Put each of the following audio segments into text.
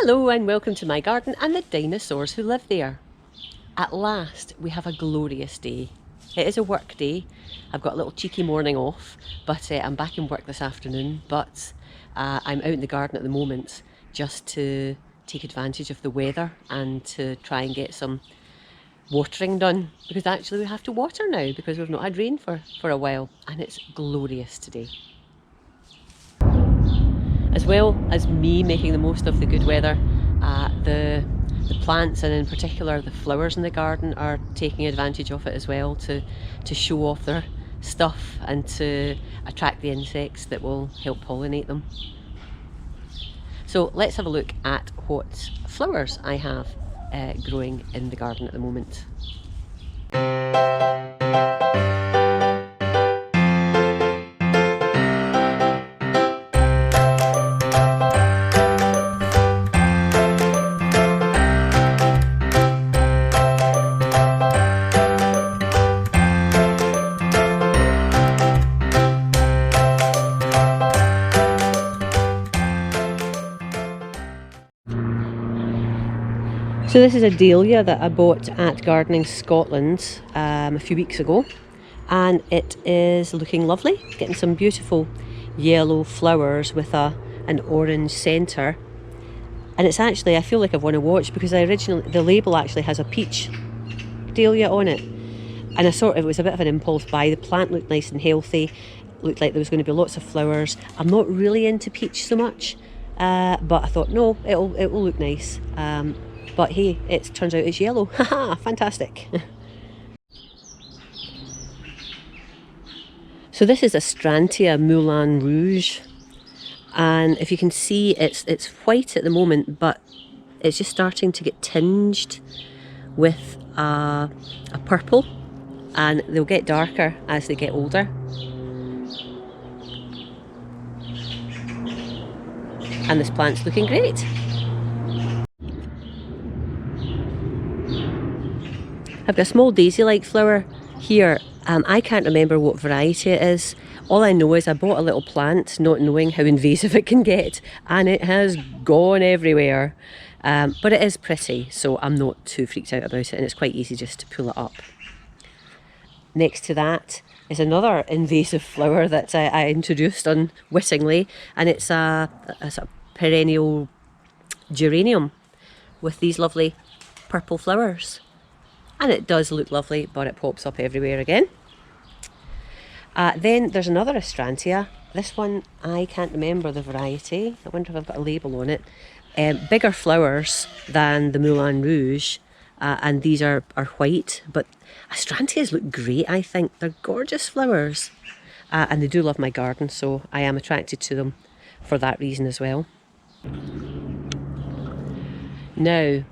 Hello and welcome to my garden and the dinosaurs who live there. At last we have a glorious day. It is a work day. I've got a little cheeky morning off, but I'm back in work this afternoon. But I'm out in the garden at the moment just to take advantage of the weather and to try and get some watering done, because actually we have to water now because we've not had rain for a while, and it's glorious today. As well as me making the most of the good weather, the plants, and in particular the flowers in the garden, are taking advantage of it as well to show off their stuff and to attract the insects that will help pollinate them. So let's have a look at what flowers I have growing in the garden at the moment. So this is a Delia that I bought at Gardening Scotland a few weeks ago, and it is looking lovely, getting some beautiful yellow flowers with an orange centre. And it's actually, I feel like I've won a watch, because the label actually has a peach Delia on it, and it was a bit of an impulse buy. The plant looked nice and healthy, looked like there was going to be lots of flowers. I'm not really into peach so much, but I thought no, it will look nice. But hey, it turns out it's yellow. Haha, fantastic. So this is a Strontium Moulin Rouge, and if you can see, it's white at the moment, but it's just starting to get tinged with a purple, and they'll get darker as they get older. And this plant's looking great. I've got a small daisy-like flower here. I can't remember what variety it is. All I know is I bought a little plant not knowing how invasive it can get, and it has gone everywhere. But it is pretty, so I'm not too freaked out about it, and it's quite easy just to pull it up. Next to that is another invasive flower that I introduced unwittingly, and it's a sort of Perennial Geranium with these lovely purple flowers. And it does look lovely, but it pops up everywhere again. Then there's another Astrantia. This one, I can't remember the variety. I wonder if I've got a label on it. Bigger flowers than the Moulin Rouge, and these are white. But Astrantias look great, I think. They're gorgeous flowers. And they do love my garden, so I am attracted to them for that reason as well. Now,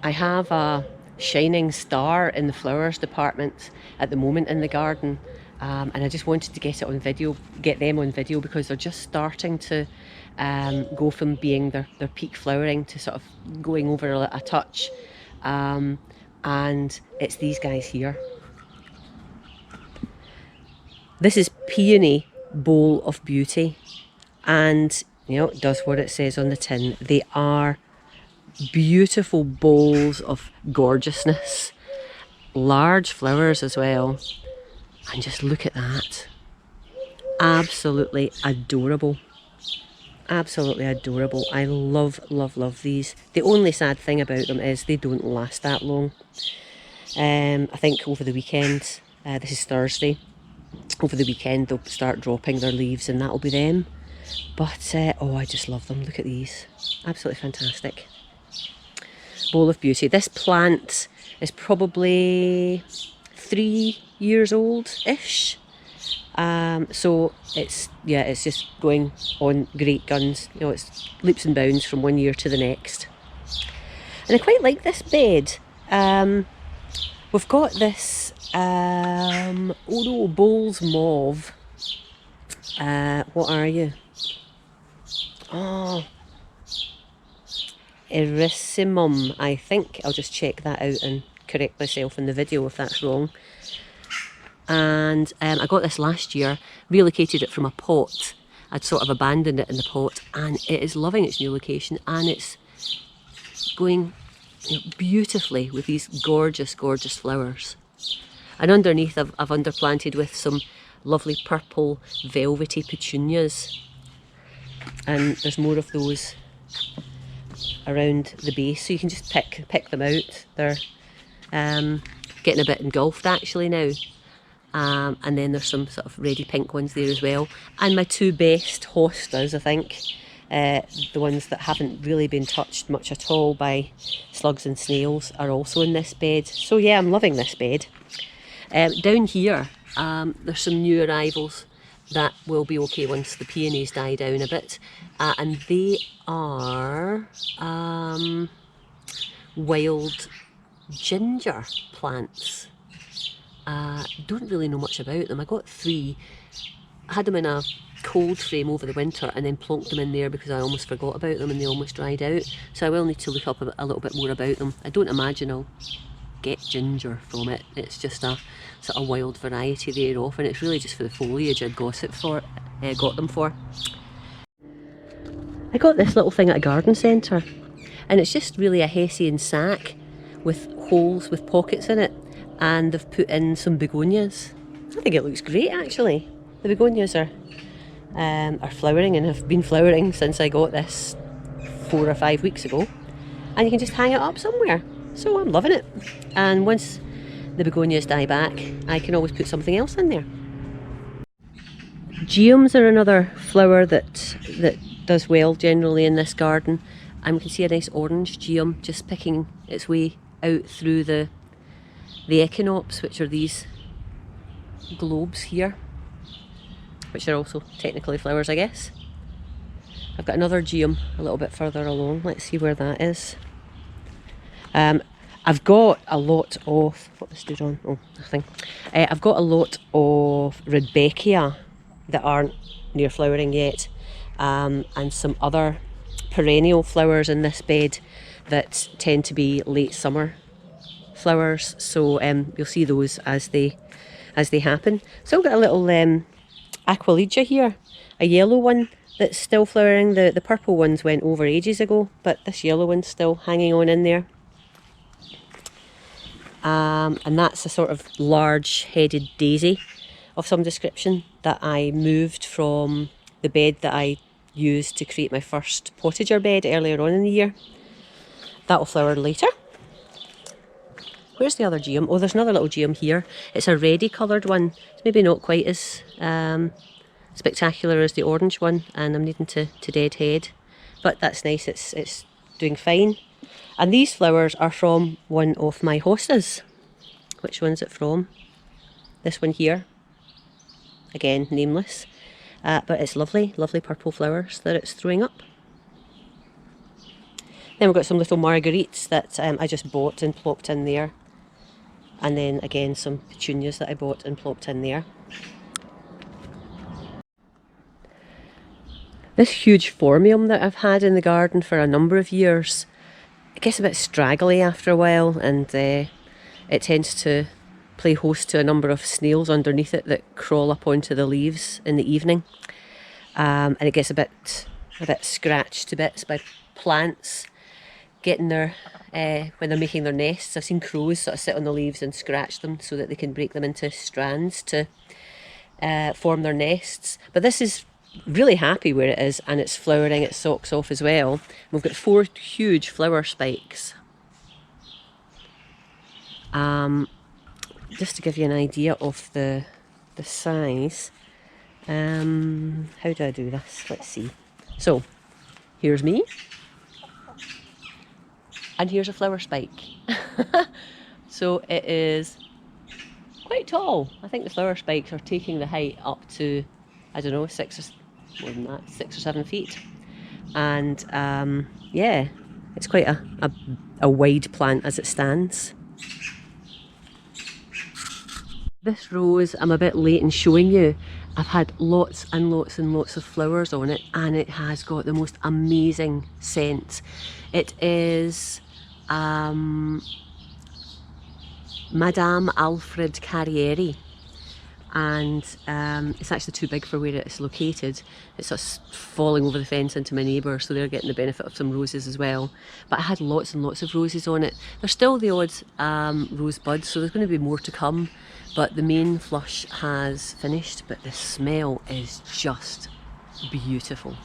I have a shining star in the flowers department at the moment in the garden, and I just wanted to get them on video, because they're just starting to go from being their peak flowering to sort of going over a touch, and it's these guys here. This is Peony Bowl of Beauty, and you know, it does what it says on the tin. They are beautiful bowls of gorgeousness, large flowers as well, and just look at that. Absolutely adorable, absolutely adorable. I love these. The only sad thing about them is they don't last that long. I think over the weekend, this is Thursday, over the weekend they'll start dropping their leaves, and that'll be them. But oh, I just love them. Look at these, absolutely fantastic. Bowl of Beauty. This plant is probably 3 years old-ish. So it's just going on great guns. You know, it's leaps and bounds from one year to the next. And I quite like this bed. We've got this Bowls Mauve. What are you? Oh, Erissimum, I think. I'll just check that out and correct myself in the video if that's wrong. And I got this last year, relocated it from a pot. I'd sort of abandoned it in the pot, and it is loving its new location, and it's going, you know, beautifully with these gorgeous, gorgeous flowers. And underneath I've underplanted with some lovely purple velvety petunias, and there's more of those around the base, so you can just pick them out. They're getting a bit engulfed actually now. And then there's some sort of reddy pink ones there as well. And my two best hostas, I think, the ones that haven't really been touched much at all by slugs and snails, are also in this bed. So yeah, I'm loving this bed. Down here, there's some new arrivals that will be okay once the peonies die down a bit. And they are wild ginger plants. Don't really know much about them. I got 3. I had them in a cold frame over the winter and then plonked them in there because I almost forgot about them and they almost dried out. So I will need to look up a little bit more about them. I don't imagine I'll get ginger from it. It's just a sort of wild variety thereof, and it's really just for the foliage I'd got them for. I got this little thing at a garden centre, and it's just really a hessian sack with holes with pockets in it, and they've put in some begonias. I think it looks great actually. The begonias are flowering and have been flowering since I got this 4 or 5 weeks ago, and you can just hang it up somewhere. So I'm loving it. And once the begonias die back, I can always put something else in there. Geums are another flower that does well generally in this garden, and we can see a nice orange geum just picking its way out through the echinops, which are these globes here, which are also technically flowers, I guess. I've got another geum a little bit further along. Let's see where that is. I've got a lot of, what was stood on? Oh, nothing. I've got a lot of Rudbeckia that aren't near flowering yet, and some other perennial flowers in this bed that tend to be late summer flowers. So you'll see those as they happen. So I've got a little Aquilegia here, a yellow one that's still flowering. The purple ones went over ages ago, but this yellow one's still hanging on in there. And that's a sort of large-headed daisy of some description that I moved from the bed that I used to create my first potager bed earlier on in the year. That will flower later. Where's the other geum? Oh, there's another little geum here. It's a reddy coloured one. It's maybe not quite as spectacular as the orange one, and I'm needing to deadhead. But that's nice, it's doing fine. And these flowers are from one of my hostas. Which one's it from? This one here. Again, nameless. But it's lovely, lovely purple flowers that it's throwing up. Then we've got some little marguerites that I just bought and plopped in there. And then again some petunias that I bought and plopped in there. This huge Formulon that I've had in the garden for a number of years, it gets a bit straggly after a while, and it tends to play host to a number of snails underneath it that crawl up onto the leaves in the evening. And it gets a bit scratched to bits by plants getting their when they're making their nests. I've seen crows sort of sit on the leaves and scratch them so that they can break them into strands to form their nests. But this is really happy where it is, and it's flowering its socks off as well. We've got 4 huge flower spikes. Just to give you an idea of the size. How do I do this? Let's see. So here's me, and here's a flower spike. So it is quite tall. I think the flower spikes are taking the height up to, I don't know, 6 or 7 feet. And yeah, it's quite a wide plant as it stands. This rose, I'm a bit late in showing you. I've had lots and lots and lots of flowers on it, and it has got the most amazing scent. It is Madame Alfred Carrieri and it's actually too big for where it's located. It's sort of falling over the fence into my neighbour, so they're getting the benefit of some roses as well. But I had lots and lots of roses on it. There's still the odd rose buds, so there's going to be more to come, but the main flush has finished. But the smell is just beautiful,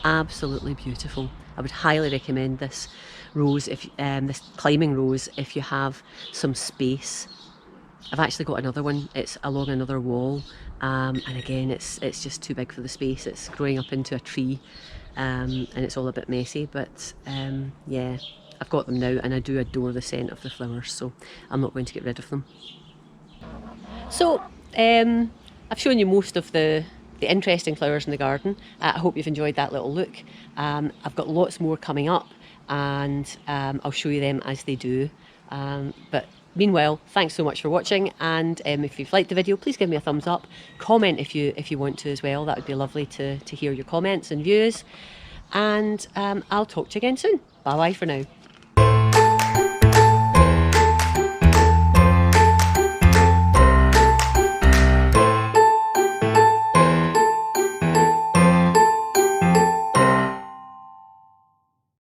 absolutely beautiful. I would highly recommend this rose, if this climbing rose, if you have some space. I've actually got another one. It's along another wall, and again, it's just too big for the space. It's growing up into a tree, and it's all a bit messy. But yeah, I've got them now, and I do adore the scent of the flowers, so I'm not going to get rid of them. So I've shown you most of the interesting flowers in the garden. I hope you've enjoyed that little look. I've got lots more coming up, and I'll show you them as they do. But meanwhile, thanks so much for watching, and if you've liked the video, please give me a thumbs up. Comment if you want to as well. That would be lovely to hear your comments and views. And I'll talk to you again soon. Bye bye for now.